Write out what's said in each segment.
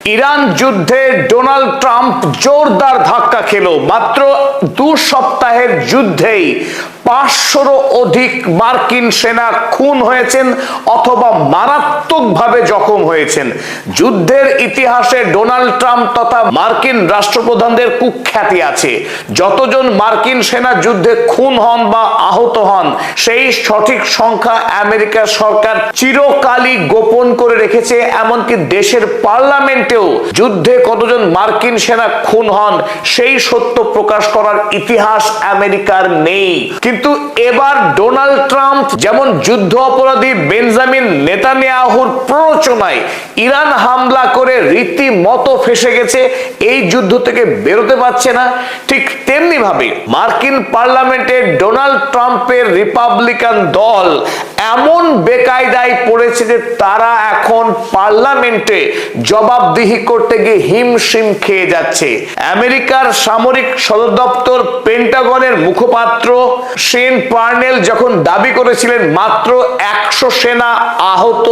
Iran যুদ্ধে Donald Trump জোরদার ধাক্কা খেল। মাত্র 2 সপ্তাহের যুদ্ধেই 500-রও অধিক মার্কিন সেনা খুন হয়েছেন অথবা মারাত্মকভাবে জখম হয়েছেন। যুদ্ধের ইতিহাসে ডোনাল্ড ট্রাম্প তথা মার্কিন রাষ্ট্রপ্রধানদের কুখ্যাতি আছে। যতজন মার্কিন সেনা যুদ্ধে খুন হন বা আহত হন সেই সঠিক সংখ্যা আমেরিকার সরকার চিরকালই গোপন করে রেখেছে। এমনকি দেশের পার্লামেন্টেও যুদ্ধে কতজন মার্কিন সেনা খুন হন সেই সত্য প্রকাশ করার ইতিহাস আমেরিকার নেই। কিন্তু এবার ডোনাল্ড ট্রাম্প যেমন যুদ্ধ অপরাধী বেঞ্জামিন নেতানিয়াহুর প্ররোচনায় ইরান হামলা করে রীতিমতো ফেঁসে গেছে, এই যুদ্ধ থেকে বেরোতে পারছে না, ঠিক তেমনি ভাবে মার্কিন পার্লামেন্টে ডোনাল্ড ট্রাম্পের রিপাবলিকান দল এমন বেকায়দায় পড়েছে যে তারা এখন পার্লামেন্টে জবাবদিহি করতে গিয়ে হিমশিম খেয়ে যাচ্ছে। আমেরিকার সামরিক সদর দপ্তর পেন্টাগনের মুখপাত্র শেন পার্নেল যখন দাবি করেছিলেন মাত্র 100 সেনা আহত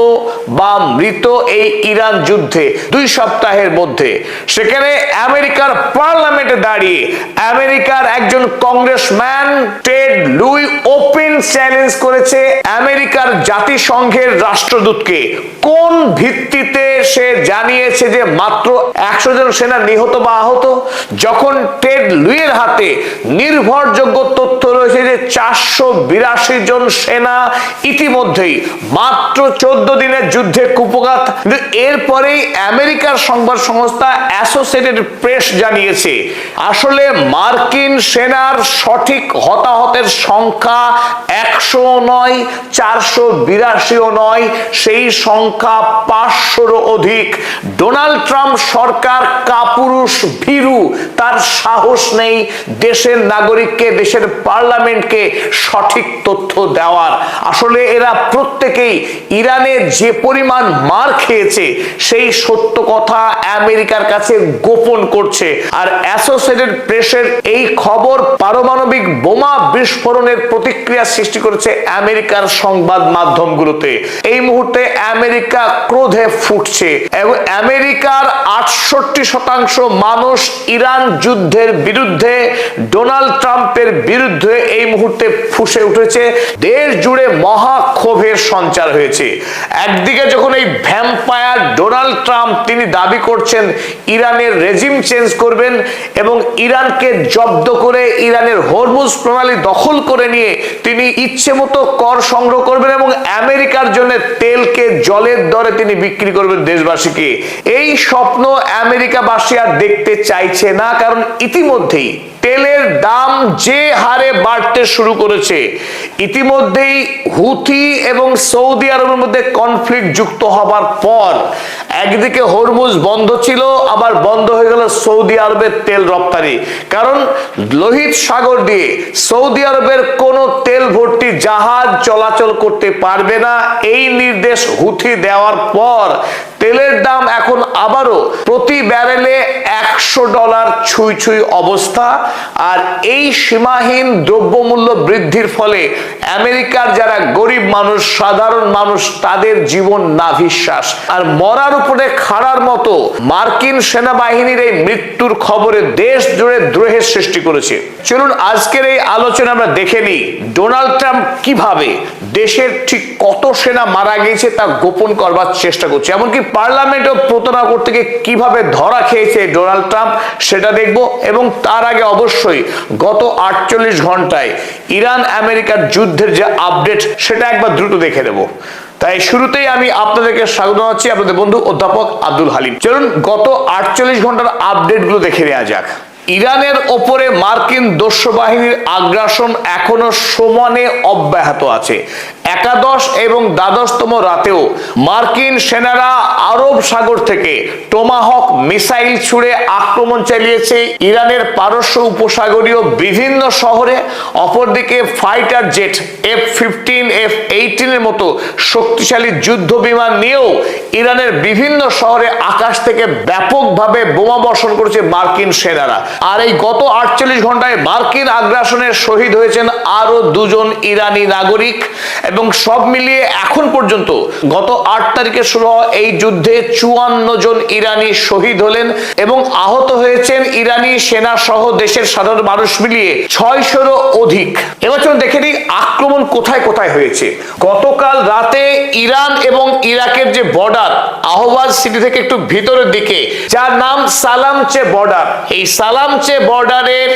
বা মৃত এই ইরান যুদ্ধে 2 সপ্তাহের মধ্যে, সেখানে আমেরিকার পার্লামেন্টে দাঁড়িয়ে আমেরিকার একজন congressman Ted Lieu open challenge করেছে আমেরিকার জাতিসংঘের রাষ্ট্রদূতকে। কোন ভিত্তিতে সে জানিয়েছে যে মাত্র 100 জন সেনা নিহত বা আহত, যখন টেড লুইয়ের হাতে নির্ভরযোগ্য তথ্য রয়েছে যে 482 জন সেনা ইতিমধ্যেই মাত্র 14 দিনের যুদ্ধে কুপঘাত। এরপরেই আমেরিকার সংবাদ সংস্থা অ্যাসোসিয়েটেড প্রেস জানিয়েছে আসলে মার্কিন সেনার সঠিক হতাহতের সংখ্যা 100 নয়, 482 নয়, সেই সংখ্যা 500-রও অধিক। ডোনাল্ড ট্রাম্প সরকার কাপুরুষ, ভীরু, তার সাহস নেই দেশের নাগরিককে, দেশের পার্লামেন্টকে সঠিক তথ্য দেওয়ার। আসলে এরা প্রত্যেকেই ইরানে যে পরিমাণ মার খেয়েছে সেই সত্য কথা আমেরিকার কাছে গোপন করছে। আর অ্যাসোসিয়েটেড প্রেসের এই খবর পারমাণবিক বোমা বিস্ফোরণের প্রতিক্রিয়া সৃষ্টি করেছে আমেরিকার সংবাদ মাধ্যমগুলোতে। এই মুহূর্তে আমেরিকা ক্রোধে ফুটছে এবং আমেরিকার 68% মানুষ ইরান যুদ্ধের বিরুদ্ধে, ডোনাল্ড ট্রাম্পের বিরুদ্ধে এই মুহূর্তে ফুঁসে উঠেছে। দেশ জুড়ে মহা ক্ষোভের সঞ্চার হয়েছে। একদিকে যখন এই ভ্যাম্পায়ার ডোনাল্ড ট্রাম্প তিনি দাবি করছেন ইরানের রেজিম চেঞ্জ করবেন এবং ইরানকে জব্দ করে ইরানের হরমুজ প্রণালী দখল করে নিয়ে তিনি ইচ্ছে মতো কর সংগ্রহ করবেন এবং আমেরিকার জন্য তেলকে জলের দরে তিনি বিক্রি করবেন দেশবাসীকে, এই স্বপ্ন আমেরিকাবাসী আর দেখতে চাইছে না। কারণ ইতিমধ্যেই তেলের দাম যে হারে বাড়তে শুরু করেছে, ইতিমধ্যেই হুথি এবং সৌদি আরবের মধ্যে কনফ্লিক্ট যুক্ত হবার পর একদিকে হরমুজ বন্ধ ছিল, আবার বন্ধ হয়ে গেল সৌদি আরবের তেল রপ্তানি। কারণ লোহিত সাগর দিয়ে সৌদি আরবের কোনো তেল ভর্তি জাহাজ চলাচল করতে পারবে না, এই নির্দেশ হুথি দেওয়ার পর তেলের দাম এখন আবারও প্রতি ব্যারেলে $100 ছুঁই ছুঁই অবস্থা। আর এই সীমাহীন দ্রব্যমূল্য বৃদ্ধির ফলে আমেরিকার যারা গরিব মানুষ, সাধারণ মানুষ, তাদের জীবন নাভিশ্বাস। আর মরার উপরে খাড়ার মতো মার্কিন সেনাবাহিনীর এই মৃত্যুর খবরে দেশ জুড়ে দ্রোহের সৃষ্টি করেছে। চলুন আজকের এই আলোচনা আমরা দেখে নিই ডোনাল্ড ট্রাম্প কিভাবে দেশের ঠিক কত সেনা মারা গিয়েছে তা গোপন করবার চেষ্টা করছে, এমনকি পার্লামেন্টও প্রতারণা করতে গিয়ে কিভাবে ধরা খেয়েছে ডোনাল্ড ট্রাম্প সেটা দেখব। এবং তার আগে অবশ্যই গত 48 ঘন্টায় ইরান আমেরিকার যুদ্ধের যে আপডেট সেটা একবার দ্রুত দেখে নেব। তাই শুরুতেই আমি আপনাদেরকে স্বাগত জানাচ্ছি, আপনাদের বন্ধু অধ্যাপক আব্দুল হালিম। চলুন গত 48 ঘন্টার আপডেটগুলো দেখে নেওয়া যাক। ইরানের ওপরে মার্কিন দস্যু বাহিনীর আগ্রাসন এখনো সমানে অব্যাহত আছে। একাদশ এবং দ্বাদশতম রাতেও মার্কিন সেনারা আরব সাগর থেকে টোমাহক মিসাইল ছুড়ে আক্রমণ চালিয়েছে ইরানের পারস্য উপসাগরীয় বিভিন্ন শহরে। অপরদিকে ফাইটার জেট F-15, F-18 এর মতো শক্তিশালী যুদ্ধ বিমান নিয়েও ইরানের বিভিন্ন শহরে আকাশ থেকে ব্যাপকভাবে বোমা বর্ষণ করেছে মার্কিন সেনারা। আর এই গত 48 ঘন্টায় মার্কিন আগ্রাসনের শহীদ হয়েছেন আরো 2 জন ইরানি নাগরিক এবং সব মিলিয়ে এখন পর্যন্ত গত 8 তারিখে শুরু হওয়া এই যুদ্ধে 54 জন ইরানি শহীদ হলেন এবং আহত হয়েছেন ইরানি সেনা সহ দেশের সাধারণ মানুষ মিলিয়ে 600-রও অধিক। এবার চলুন দেখে নিই আক্রমণ কোথায় কোথায় হয়েছে। গতকাল রাতে ইরান এবং ইরাকের যে বর্ডার, আহওয়াজ সিটি থেকে একটু ভিতরের দিকে, যার নাম সালামচে বর্ডার, এই সালামচে বর্ডারের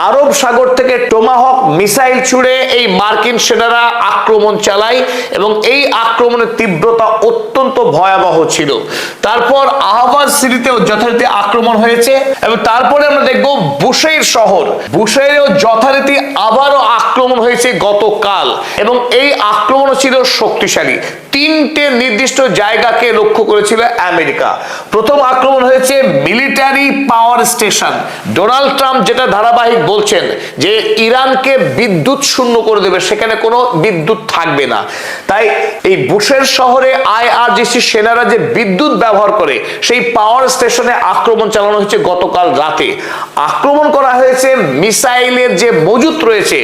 আরব সাগর থেকে টোমাহক মিসাইল ছুড়ে এই মার্কিন সেনারা আক্রমণ চালায় এবং এই আক্রমণের তীব্রতা অত্যন্ত ভয়াবহ ছিল। তারপর আহওয়াজ সিটিতেও যথারীতি আক্রমণ হয়েছে এবং তারপরে আমরা দেখব বুশেইর শহর, বুশেইরেও যথারীতি আবারও আক্রমণ হয়েছে গতকাল এবং এই আক্রমণও ছিল শক্তিশালী। 3টে নির্দিষ্ট জায়গাকে লক্ষ্য করেছিল আমেরিকা। প্রথম আক্রমণ হয়েছে military power station. Donald Trump যেটা ধারাবাহিক বলছেন যে ইরানকে বিদ্যুৎ শূন্য করে দেবে, সেখানে কোনো বিদ্যুৎ থাকবে না। তাই এই বুশের শহরে আইআরজিসি সেনারা যে বিদ্যুৎ ব্যবহার করে সেই পাওয়ার স্টেশনে আক্রমণ চালানো হয়েছে গতকাল রাতে। আক্রমণ করা হয়েছে মিসাইলের যে মজুত রয়েছে,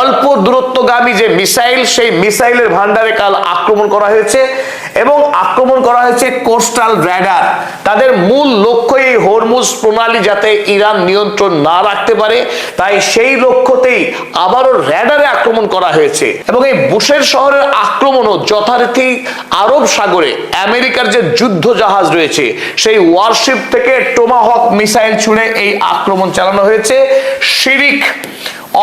অল্প দূরত্বগামী যে মিসাইল, সেই মিসাইলের ভান্ডারে কাল আক্রমণ করা হয়েছে এবং আক্রমণ করা হয়েছে কোস্টাল রাডার। তাদের মূল লক্ষ্য এই হরমুজ প্রণালী যাতে ইরান নিয়ন্ত্রণ না রাখতে পারে, তাই সেই লক্ষ্যতেই আবারও রাডারে আক্রমণ করা হয়েছে। এবং এই বুশের শহরের আক্রমণও যথারীতি আরব সাগরে আমেরিকার যে যুদ্ধ জাহাজ রয়েছে সেই ওয়ারশিপ থেকে টোমাহক মিসাইল ছুড়ে এই আক্রমণ চালানো হয়েছে। শিরিক,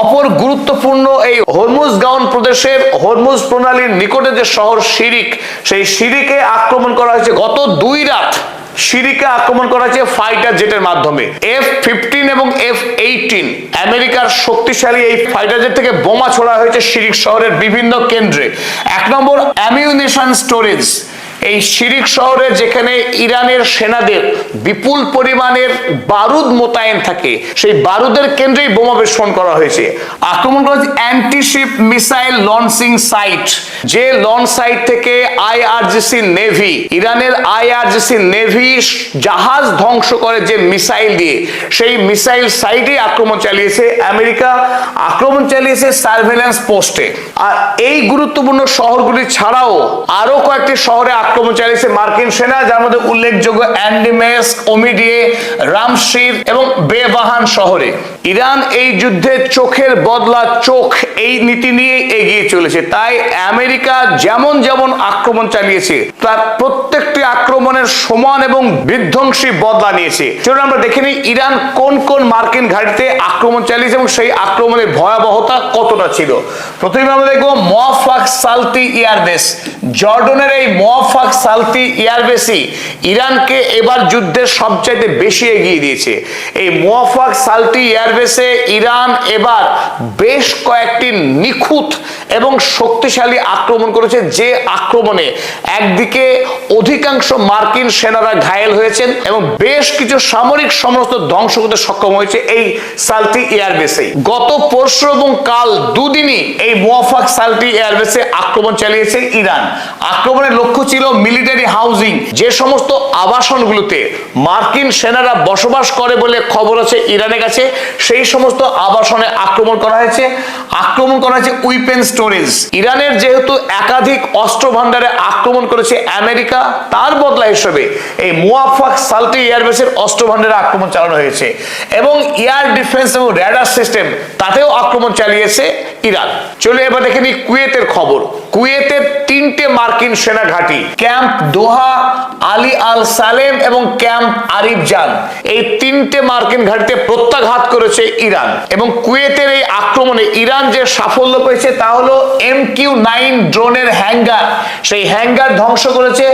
অপর গুরুত্বপূর্ণ এই হরমুজগাউন প্রদেশের হরমুজ প্রণালীর নিকটে যে শহর শিরিক, সেই শিরিকে আক্রমণ করা হয়েছে গত 2 রাত। শিরিকে আক্রমণ করা হয়েছে ফাইটার জেটের মাধ্যমে। F-15 এবং F-18 আমেরিকার শক্তিশালী এই ফাইটার জেট থেকে বোমা ছোড়া হয়েছে শিরিক শহরের বিভিন্ন কেন্দ্রে। 1 নম্বর অ্যামিউনিশন স্টোরেজ, এই শিরিক শহরে যেখানে ইরানের সেনাদের বিপুল পরিমাণের বারুদ মোতায়েন থাকে, সেই বারুদের কেন্দ্রেই বোমা বিস্ফোরণ করা হয়েছে। আক্রমণ করা হয়েছে অ্যান্টিশিপ মিসাইল লঞ্চিং সাইট, যে লঞ্চ সাইট থেকে আইআরজিসি নেভি, ইরানের আইআরজিসি নেভি জাহাজ ধ্বংস করে যে মিসাইল দিয়ে, সেই মিসাইল সাইটে আক্রমণ চালিয়েছে আমেরিকা। আক্রমণ চালিয়েছে সার্ভেলেন্স পোস্টে। আর এই গুরুত্বপূর্ণ শহরগুলি ছাড়াও আরো কয়েকটি শহরে আক্রমণ চালিয়েছে মার্কিন সেনা, যার মধ্যে উল্লেখযোগ্য অ্যান্ডিমেস, ওমিডিয়ে, রামশির এবং বেবাহান শহরে। ইরান এই যুদ্ধে চোখের বদলা চোখ এই নীতি নিয়ে এগিয়ে চলেছে। তাই আমেরিকা যেমন যেমন আক্রমণ চালিয়েছে তার প্রত্যেকটি আক্রমণের সমান এবং বিধ্বংসী বদলা নিয়েছে। চলুন আমরা দেখে নিই ইরান কোন কোন মার্কিন ঘাঁটিতে আক্রমণ চালিয়েছে এবং সেই আক্রমণের ভয়াবহতা কতটা ছিল। প্রথমে আমরা দেখব মোয়াফাক সালতি এয়ারবেস। জর্ডনের এই মোয়াফাক সালতি এয়ারবেসই ইরানকে এবার যুদ্ধের সবচাইতে বেশি এগিয়ে দিয়েছে। এই মোয়াফাক সালতি এয়ারবেসে ইরান এবার বেশ কয়েকটি নিখুঁত এবং শক্তিশালী আক্রমণ করেছে, যে আক্রমণে একদিকে অধিকাংশ মার্কিন সেনারা ঘায়েল হয়েছেন এবং বেশ কিছু সামরিক সমস্ত ধ্বংস করতে সক্ষম হয়েছে এই সালতি এয়ারবেসে। গত পরশু এবং কাল দুদিনই এই মোয়াফাক সালতি এয়ারবেসে আক্রমণ চালিয়েছে ইরান। আক্রমণের লক্ষ্য ছিল মিলিটারি হাউজিং, যে সমস্ত আবাসনগুলোতে মার্কিন সেনারা বসবাস করে বলে খবর আছে ইরানের কাছে, সেই সমস্ত আবাসনে আক্রমণ করা হয়েছে। আক্রমণ করা হয়েছে উইপেন স্টোরেজ। ইরানের যেহেতু একাধিক অস্ত্র ভান্ডারে আক্রমণ করেছে আমেরিকা, তার বদলা হিসেবে এই মোয়াফাক সালতি এয়ারবেসের অস্ত্র ভান্ডারে আক্রমণ চালানো হয়েছে এবং এয়ার ডিফেন্স এবং রাডার সিস্টেম তাতেও আক্রমণ চালিয়েছে ইরান। চলে এবার দেখে নিই কুয়েতের খবর। কুয়েতের 3টে মার্কিন সেনা ঘাঁটি, ক্যাম্প দোহা, আলী আল সালেম এবং ক্যাম্প আরিফজান, এই 3টে মার্কিন ঘাঁটিতে প্রত্যাঘাত করেছে ইরান। এবং কুয়েতের এই আক্রমণে ইরান যে সাফল্য পেয়েছে তা হলো MQ-9 ড্রোনের হ্যাঙ্গার, সেই হ্যাঙ্গার ধ্বংস করেছে।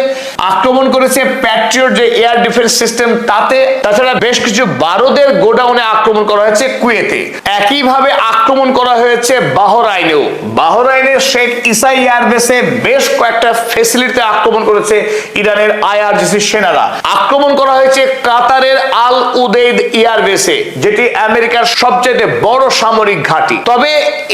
আক্রমণ করেছে প্যাট্রিয়ট যে এয়ার ডিফেন্স সিস্টেম তাতে, তাছাড়া বেশ কিছু বারুদের গোডাউনে আক্রমণ করা হয়েছে কুয়েতে। একইভাবে আক্রমণ করা হয়েছে বাহরাইনেও। বাহরাইনের শেখ ইসা এয়ারবেসে বেশ কয়েকটা ফ্যাসিলিটিতে আক্রমণ করেছে ইরানের আইআরজিসি সেনারা। আক্রমণ করা হয়েছে কাতারের আল উদেইদ এয়ারবেসে, যেটি আমেরিকার সবচেয়ে বড় সামরিক ঘাঁটি। তবে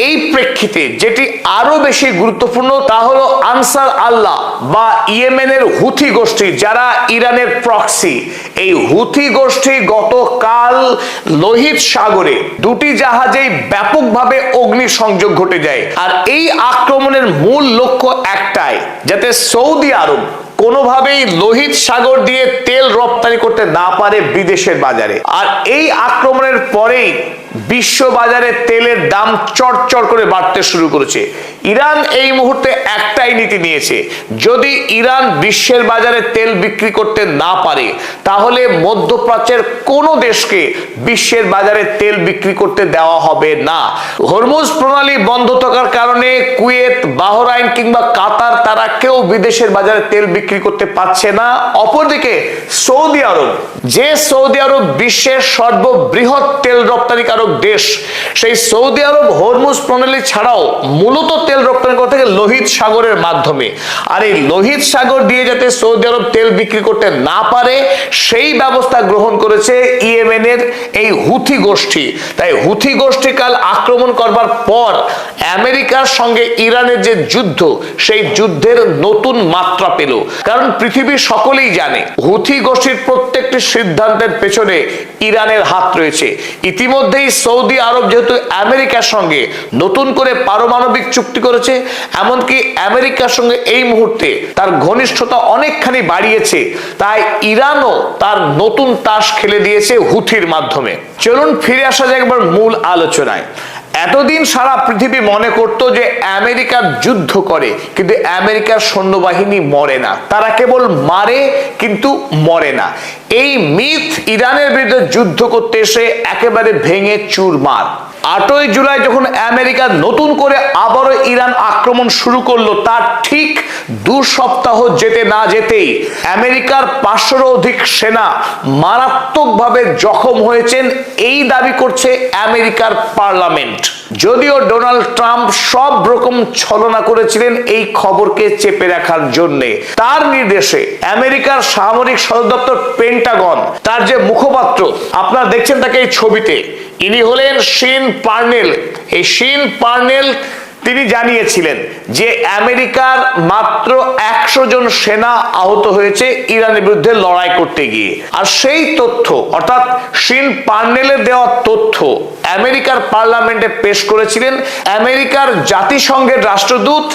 এই প্রেক্ষিতে যেটি আরো বেশি গুরুত্বপূর্ণ তা হলো আনসার আল্লাহ বা ইয়েমেনের হুথি গোষ্ঠী, যারা ইরানের প্রক্সি। এই হুথি গোষ্ঠী গতকাল লোহিত সাগরে দুটি জাহাজেই ব্যাপকভাবে অগ্নিসংযোগ ঘটে যায়। আর এই আক্রমণের মূল লক্ষ্য একটাই, যাতে সৌদি আরব কোনোভাবেই লোহিত সাগর দিয়ে তেল রপ্তানি করতে না পারে বিদেশের বাজারে। আর এই আক্রমণের পরেই বিশ্ব বাজারে তেলের দাম চড়চড় করে বাড়তে শুরু করেছে। ইরান এই মুহূর্তে একটাই নীতি নিয়েছে, যদি ইরান বিশ্বের বাজারে তেল বিক্রি করতে না পারে তাহলে মধ্যপ্রাচ্যের কোনো দেশকে বিশ্বের বাজারে তেল বিক্রি করতে দেওয়া হবে না। হরমুজ প্রণালী বন্ধ থাকার কারণে কুয়েত, বাহরাইন কিংবা কাতার তারা কেউ বিদেশের বাজারে তেল বিক্রি করতে পারছে না। অপরদিকে সৌদি আরব, যে সৌদি আরব বিশ্বের সর্ববৃহৎ তেল রপ্তানিকারক দেশ, সেই সৌদি আরব হরমুজ প্রণালী ছাড়াও মূলত তেল রপ্তানি করতে থাকে লোহিত সাগরের মাধ্যমে। আর এই লোহিত সাগর দিয়ে যাতে সৌদি আরব তেল বিক্রি করতে না পারে সেই ব্যবস্থা গ্রহণ করেছে ইয়েমেনের এই হুথি গোষ্ঠী। তাই হুথি গোষ্ঠী কাল আক্রমণ করবার পর আমেরিকার সঙ্গে ইরানের যে যুদ্ধ, সেই যুদ্ধের নতুন মাত্রা পেল। কারণ পৃথিবীর সকলেই জানে হুথি গোষ্ঠীর প্রত্যেকটি সিদ্ধান্তের পেছনে ইরানের হাত রয়েছে। ইতিমধ্যেই সৌদি আরব যেহেতু আমেরিকার সঙ্গে নতুন করে পারমাণবিক চুক্তি করেছে, এমনকি আমেরিকার সঙ্গে এই মুহূর্তে তার ঘনিষ্ঠতা অনেকখানি বাড়িয়েছে, তাই ইরানও তার নতুন তাস খেলে দিয়েছে হুথির মাধ্যমে। চলুন ফিরে আসা যাক একবার মূল আলোচনায়। এতদিন সারা পৃথিবী মনে করত যে আমেরিকা যুদ্ধ করে, কিন্তু আমেরিকার সৈন্যবাহিনী মরে না, তারা কেবল মারে কিন্তু মরে না। এই মিথ ইরানের বিরুদ্ধে যুদ্ধ করতে এসে একেবারে ভেঙে চুরমার। 8ই জুলাই যখন আমেরিকা নতুন করে আবারও ইরান আক্রমণ শুরু করলো, তার ঠিক 2 সপ্তাহ যেতে না যেতেই আমেরিকার 500-এরও অধিক সেনা মারাত্মকভাবে জখম হয়েছেন, এই দাবি করছে আমেরিকার পার্লামেন্ট। যদিও ডোনাল্ড ট্রাম্প সব রকম ছলনা করেছিলেন এই খবরকে চেপে রাখার জন্য, তার নির্দেশে আমেরিকার সামরিক সদর দপ্তর পেন্টাগন, তার যে মুখপাত্র আপনারা দেখছেন তাকে এই ছবিতে, ইনি হলেন শিন পার্নেল। এই শিন পার্নেল তিনি জানিয়েছিলেন যে আমেরিকার মাত্র 100 জন সেনা আহত হয়েছে ইরানের বিরুদ্ধে লড়াই করতে গিয়ে। আর সেই তথ্য, অর্থাৎ শিন পার্নেলের দেওয়া তথ্য আমেরিকার পার্লামেন্টে পেশ করেছিলেন আমেরিকার জাতিসংঘের রাষ্ট্রদূত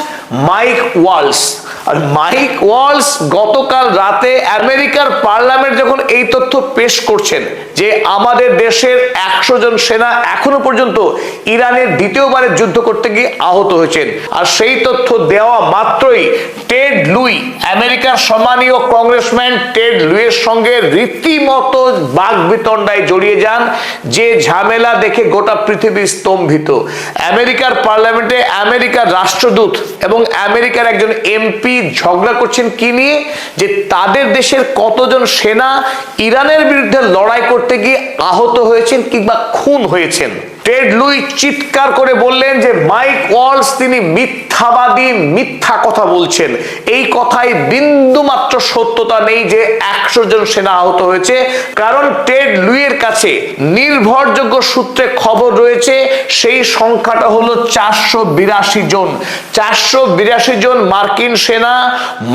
মাইক ওয়ালস। আর মাইক ওয়ালস গতকাল রাতে আমেরিকার পার্লামেন্ট যখন এই তথ্য পেশ করছেন যে আমাদের দেশের 100 জন সেনা এখনো পর্যন্ত ইরানের দ্বিতীয়বারের যুদ্ধ করতে গিয়ে আহত হয়েছেন, আর সেই তথ্য দেওয়া মাত্রই টেড লুই, আমেরিকার সম্মানীয় কংগ্রেসম্যান টেড লুইয়ের সঙ্গে রীতিমতো বাকবিতণ্ডায় জড়িয়ে যান, যে ঝামেলা দেখে গোটা পৃথিবী স্তম্ভিত। আমেরিকার পার্লামেন্টে আমেরিকার রাষ্ট্রদূত এবং আমেরিকার একজন এমপি ঝগড়া করছেন কি নিয়ে, যে তাদের দেশের কতজন সেনা ইরানের বিরুদ্ধে লড়াই করতে গিয়ে আহত হয়েছেন কিংবা খুন হয়েছেন। টেড লুই চিৎকার করে বললেন যে মাইক ওয়ালস তিনি মিথ্যাবাদী, মিথ্যা কথা বলছেন, এই কথায় বিন্দু মাত্র সত্যতা নেই যে 100 জন সেনা আহত হয়েছে। কারণ টেড লুইয়ের কাছে নির্ভরযোগ্য সূত্রে খবর রয়েছে, সেই সংখ্যাটা হলো 482 জন। 482 জন মার্কিন সেনা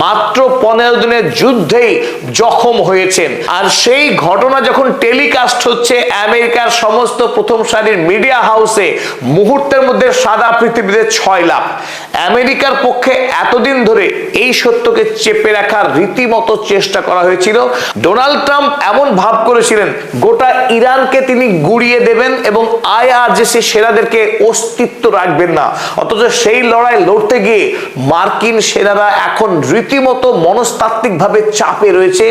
মাত্র 15 দিনের যুদ্ধেই জখম হয়েছেন। আর সেই ঘটনা যখন টেলিকাস্ট হচ্ছে আমেরিকার সমস্ত প্রথম সারির মিডিয়া হাউসে, মুহূর্তের মধ্যে সারা পৃথিবীতে 6 লাখ। আমেরিকার পক্ষে এতদিন ধরে এই সত্যকে চেপে রাখার রীতিমতো চেষ্টা করা হয়েছিল। ডোনাল্ড ট্রাম্প এমন ভাব করেছিলেন গোটা ইরানকে তিনি গুড়িয়ে দেবেন এবং আইআরজিসি সেনাদেরকে অস্তিত্ব রাখবেন না, অথচ সেই লড়াই লড়তে গিয়ে মার্কিন সেনারা এখন রীতিমতো মনস্তাত্ত্বিকভাবে চাপে রয়েছে।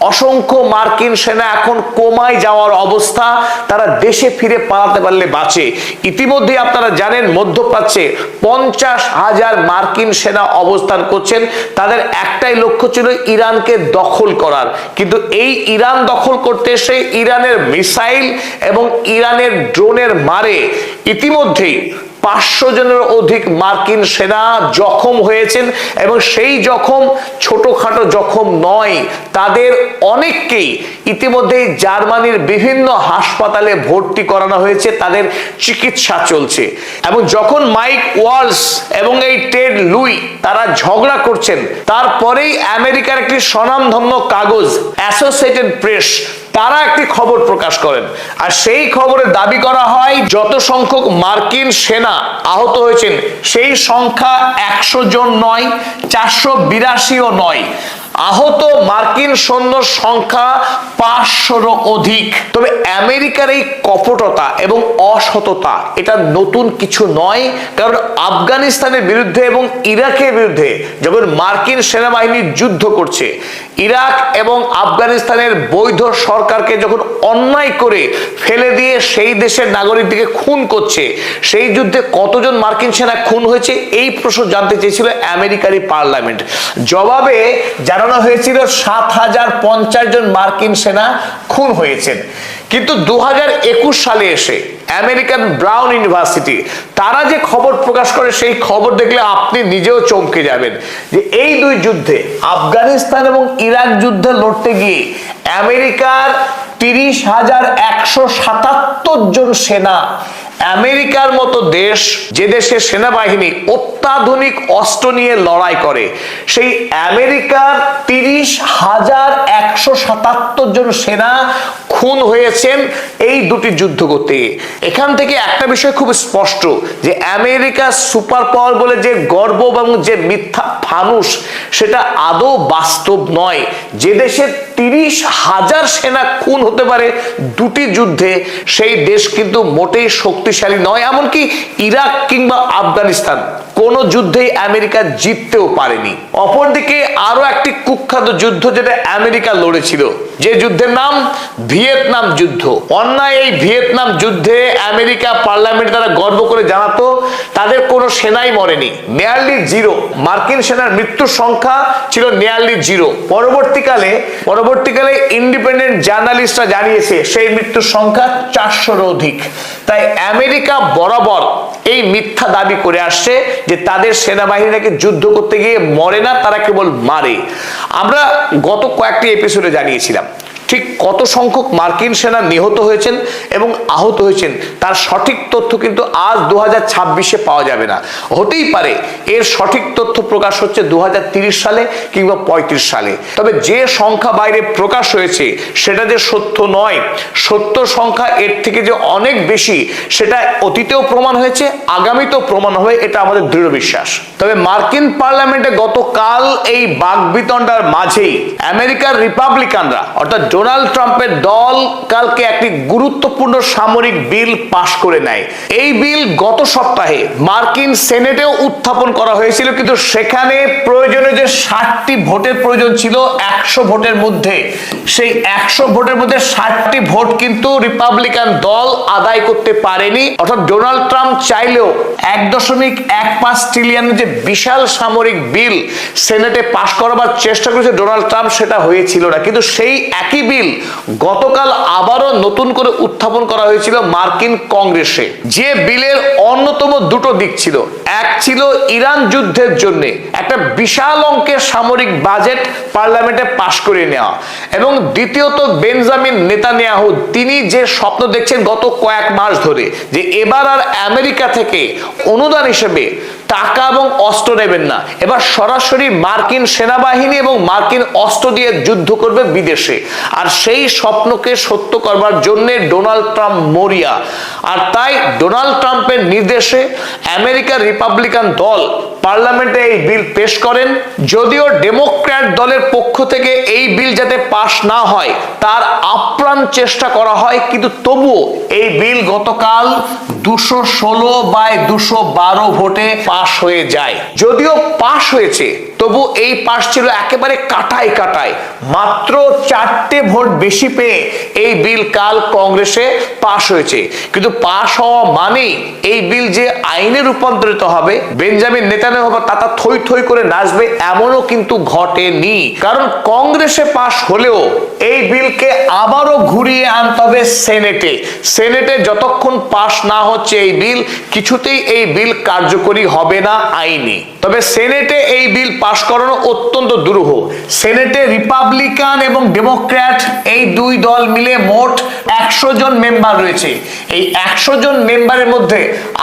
অসংখ্য মার্কিন সেনা এখন কোমায় যাওয়ার অবস্থা, তারা দেশে ফিরে পালাতে পারলে বাঁচে। ইতিমধ্যে আপনারা জানেন মধ্যপ্রাচ্যে 50,000 মার্কিন সেনা অবস্থান করছেন, তাদের একটাই লক্ষ্য ছিল ইরানকে দখল করার। কিন্তু এই ইরান দখল করতে এসে ইরানের মিসাইল এবং ইরানের ড্রোনের মারে ইতিমধ্যেই 500 জনের অধিক মার্কিন সেনা জখম হয়েছেন এবং সেই জখম ছোটখাটো জখম নয়, তাদের অনেককেই ইতিমধ্যেই জার্মানির বিভিন্ন হাসপাতালে ভর্তি করানো হয়েছে, তাদের চিকিৎসা চলছে। এবং যখন মাইক ওয়ালস এবং এই টেড লুই তারা ঝগড়া করছেন, তারপরেই আমেরিকার একটি স্বনামধন্য কাগজ অ্যাসোসিয়েটেড প্রেস তারা একটি খবর প্রকাশ করেন, আর সেই খবরে দাবি করা হয় যত সংখ্যক মার্কিন সেনা আহত হয়েছেন সেই সংখ্যা 100 জন নয়, 482ও নয়। আহত মার্কিন সৈন্য সংখ্যা 500-রও অধিক। তবে আমেরিকার এই কপটতা এবং অসততা এটা নতুন কিছু নয়, কারণ আফগানিস্তানের বিরুদ্ধে এবং ইরাকের বিরুদ্ধে যখন মার্কিন সেনাবাহিনী যুদ্ধ করছে, ইরাক এবং আফগানিস্তানের বৈধ সরকারকে যখন অন্যায় করে ফেলে দিয়ে সেই দেশের নাগরিকদেরকে খুন করছে, সেই যুদ্ধে কতজন মার্কিন সেনা খুন হয়েছে এই প্রশ্ন জানতে চেয়েছিল আমেরিকারই পার্লামেন্ট। জবাবে জানানো হয়েছিল 7050 জন মার্কিন সেনা খুন হয়েছেন। কিন্তু 2021 সালে এসে আমেরিকান ব্রাউন ইউনিভার্সিটি তারা যে খবর প্রকাশ করে, সেই খবর দেখলে আপনি নিজেও চমকে যাবেন যে এই দুই যুদ্ধে, আফগানিস্তান এবং ইরাক যুদ্ধে লড়তে গিয়ে আমেরিকার 30,177 জন সেনা, আমেরিকার মতো দেশ যে দেশের সেনাবাহিনী অত্যাধুনিক অস্ত্র নিয়ে লড়াই করে, সেই আমেরিকার 30,177 জন সেনা খুন হয়েছেন এই দুটি যুদ্ধ করতে গিয়ে। এখান থেকে একটা বিষয় খুব স্পষ্ট যে আমেরিকা সুপার পাওয়ার বলে যে গর্ব এবং যে মিথ্যা ফানুস, সেটা আদৌ বাস্তব নয়। যে দেশের 30,000 সেনা খুন হতে পারে দুটি যুদ্ধে, সেই দেশ কিন্তু মোটেই শক্তিশালী নয়। এমনকি ইরাক কিংবা আফগানিস্তান কোন যুদ্ধেই আমেরিকা জিততেও পারেনি। অপরদিকে আরো একটি কুখ্যাত যুদ্ধ যেটা আমেরিকা লড়েছিল, যে যুদ্ধের নাম ভিয়েতনাম যুদ্ধ। অন্যায় এই ভিয়েতনাম যুদ্ধে আমেরিকা পার্লামেন্টে তারা গর্ব করে জানাতো তাদের কোনো সেনাই মরেনি, নিয়ারলি জিরো। মার্কিন সেনার মৃত্যুর সংখ্যা ছিল নিয়ারলি জিরো। পরবর্তীকালে ইন্ডিপেন্ডেন্ট জার্নালিস্টরা জানিয়েছে সেই মৃত্যুর সংখ্যা 400-রও অধিক। তাই আমেরিকা বরাবর এই মিথ্যা দাবি করে আসছে যে তাদের সেনাবাহিনী নাকি যুদ্ধ করতে গিয়ে মরে না, তারা কেবল মারে। আমরা গত কয়েকটি এপিসোডে জানিয়েছিলাম ঠিক কত সংখ্যক মার্কিন সেনা নিহত হয়েছেন এবং আহত হয়েছেন তার সঠিক তথ্য কিন্তু আজ 2026-এ পাওয়া যাবে না। হতেই পারে এর সঠিক তথ্য প্রকাশ হচ্ছে 2030 সালে কিংবা 35 সালে। তবে যে সংখ্যা বাইরে প্রকাশ হয়েছে সেটা যে সত্য নয়, সত্য সংখ্যা এর থেকে যে অনেক বেশি, সেটা অতীতেও প্রমাণ হয়েছে, আগামীতেও প্রমাণ হবে, এটা আমাদের দৃঢ় বিশ্বাস। তবে মার্কিন পার্লামেন্টে গতকাল এই বাকবিতণ্ডার মাঝেই আমেরিকার রিপাবলিকানরা অর্থাৎ ডোনাল্ড ট্রাম্পের দল কালকে একটি গুরুত্বপূর্ণ সামরিক বিল পাশ করে নেয়। এই বিল গত সপ্তাহে মার্কিন সেনেটেও উত্থাপন করা হয়েছিল, কিন্তু সেখানে প্রয়োজনীয় যে 60টি ভোটের প্রয়োজন ছিল 100 ভোটের মধ্যে, সেই 100 ভোটের মধ্যে 60টি ভোট কিন্তু রিপাবলিকান দল আদায় করতে পারেনি। অর্থাৎ ডোনাল্ড ট্রাম্প চাইলেও 1.15 ট্রিলিয়নের যে বিশাল সামরিক বিল সেনেটে পাশ করাবার চেষ্টা করেছে ডোনাল্ড ট্রাম্প, সেটা হয়েছিল না। কিন্তু সেই একই বিল গতকাল আবারও নতুন করে উত্থাপন করা হয়েছিল মার্কিন কংগ্রেসে। যে বিলের অন্যতম দুটো দিক ছিল, এক ছিল ইরান যুদ্ধের জন্য একটা বিশাল অঙ্কের সামরিক বাজেট পার্লামেন্টে পাশ করে নেওয়া, এবং দ্বিতীয়ত বেঞ্জামিন নেতানিয়াহু তিনি যে স্বপ্ন দেখছেন গত কয়েক মাস ধরে যে এবার আর আমেরিকা থেকে অনুদান হিসেবে টাকা এবং অস্ত্র নেবেন না, এবার সরাসরি মার্কিন সেনাবাহিনী এবং মার্কিন অস্ত্র দিয়ে যুদ্ধ করবে বিদেশে। আর সেই স্বপ্নকে সত্য করবার জন্য ডোনাল্ড ট্রাম্প মরিয়া। আর তাই ডোনাল্ড ট্রাম্পের নির্দেশে আমেরিকার রিপাবলিকান দল পার্লামেন্টে এই বিল পেশ করেন। যদিও ডেমোক্র্যাট দলের পক্ষ থেকে এই বিল যাতে পাশ না হয় তার আপ্রাণ চেষ্টা করা হয়, কিন্তু তবুও এই বিল গতকাল 216/212 ভোটে পাশ হয়ে যায়। যদিও পাশ হয়েছে, তবু এই পাশ ছিল একেবারে কাটায় কাটায়, মাত্র 4টে ভোট বেশি পেয়ে এই বিল কাল কংগ্রেসে পাশ হয়েছে। কিন্তু পাশ হওয়া মানেই এই বিল যে আইনে রূপান্তরিত হবে, বেঞ্জামিন নেতানিয়াহু তাতা থই থই করে নাচবে এমনও কিন্তু ঘটেনি। কারণ কংগ্রেসে পাশ হলেও এই বিলকে আবারও ঘুরিয়ে আনতে হবে সেনেটে। সেনেটে যতক্ষণ পাশ না হচ্ছে এই বিল, কিছুতেই এই বিল কার্যকরী হবে না আইনি। তবে সেনেটে এই বিল পাশ করানো অত্যন্ত দুরূহ। সেনেটে রিপাবলিকান এবং ডেমোক্র্যাট এই দুই দল মিলে মোট 100 জন মেম্বার রয়েছে। এই 100 জন মেম্বারের মধ্যে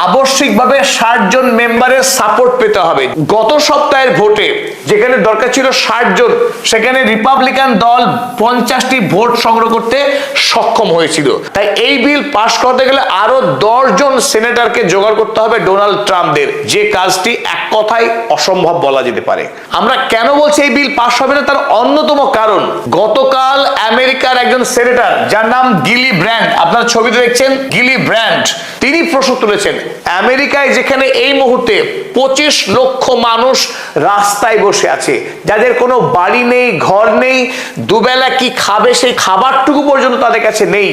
আবশ্যিকভাবে 60 জন মেম্বারের সাপোর্ট পেতে হবে। গত সপ্তাহের ভোটে যেখানে দরকার ছিল 60 জন, সেখানে রিপাবলিকান দল 50টি ভোট সংগ্রহ করতে সক্ষম হয়েছিল। তাই এই বিল পাশ করতে গেলে আরো 10 জন সেনেটরকে জোগাড় করতে হবে ডোনাল্ড ট্রাম্পদের, যে কাজটি এক কথায় অসম্ভব বলা যেতে পারে। আমরা কেন বলছি এই বিল পাশ হবে না, তার অন্যতম কারণ গতকাল আমেরিকার একজন সেনেটর, যার নাম গিলি ব্র্যান্ড, আপনারা ছবিতে দেখছেন গিলি ব্র্যান্ড, তিনি প্রশ্ন তুলেছেন আমেরিকায় যেখানে এই মুহূর্তে 25 লক্ষ মানুষ রাস্তায় বসে আছে, যাদের কোনো বাড়ি নেই, ঘর নেই, দুবেলা কি খাবে সেই খাবারটুকু পর্যন্ত তাদের কাছে নেই,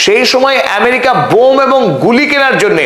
সেই সময় আমেরিকা বোম এবং গুলি কেনার জন্য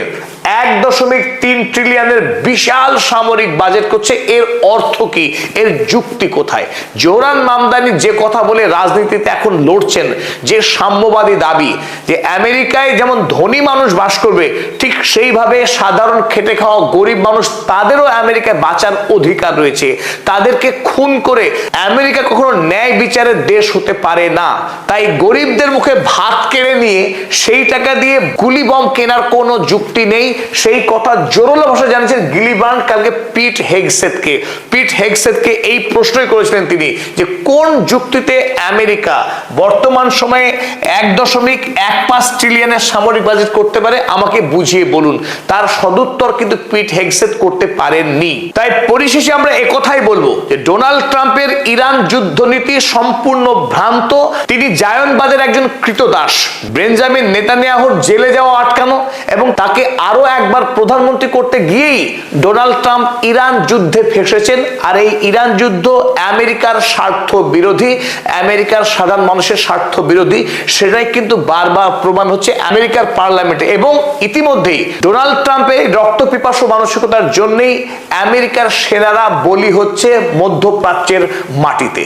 1.3 ট্রিলিয়নের বিশাল সামরিক বাজেট করছে। এর অর্থ কি, এর যুক্তি কোথায়? জোহরান মামদানি যে কথা বলে রাজনীতিতে এখন লড়ছেন, যে সাম্যবাদী দাবি যে আমেরিকায় যেমন ধনী মানুষ বাস করবে, ঠিক সেইভাবে সাধারণ খেটে খাওয়া গরিব মানুষ, তাদেরও আমেরিকায় বাঁচার অধিকার রয়েছে। তাদেরকে খুন করে আমেরিকা কখনো ন্যায় বিচারের দেশ হতে পারে না। তাই গরিবদের মুখে ভাত কেড়ে নিয়ে সেই টাকা দিয়ে গুলি বম কেনার কোনো যুক্তি নেই। সেই কথা জোরালো ভাষায় জানিয়েছেন গিলিবার্ড কালকে পিট হেগসেথকে এই প্রশ্নই করেছিলেন তিনি, যে কোন যুক্তিতে আমেরিকা বর্তমান সময়ে 1.15 ট্রিলিয়নের সামরিক বাজেট করতে পারে, আমাকে বুঝিয়ে বলুন। তার সদুত্তর কিন্তু পিট হেগসেথ করতে পারেননি। তাই পরিশেষে আমরা একথাই বলবো যে ডোনাল্ড ট্রাম্পের ইরান যুদ্ধনীতি সম্পূর্ণ ভ্রান্ত। তিনি জায়নবাদের একজন কৃতদাস। বেঞ্জামিন নেতানিয়াহুর জেলে যাওয়া আটকানো এবং তাকে আরো একবার প্রধানমন্ত্রী করতে গিয়েই ডোনাল্ড ট্রাম্প ইরান যুদ্ধে ফেসেছেন। আর এই ইরান যুদ্ধ আমেরিকার স্বার্থ বিরোধী, আমেরিকার সাধারণ মানুষের স্বার্থ বিরোধী, সেটাই কিন্তু বারবার প্রমাণ হচ্ছে আমেরিকার পার্লামেন্টে। এবং ইতিমধ্যেই ডোনাল্ড ট্রাম্পের রক্তপিপাসু মানসিকতার জন্যই আমেরিকার সেনারা বলি হচ্ছে মধ্যপ্রাচ্যের মাটিতে।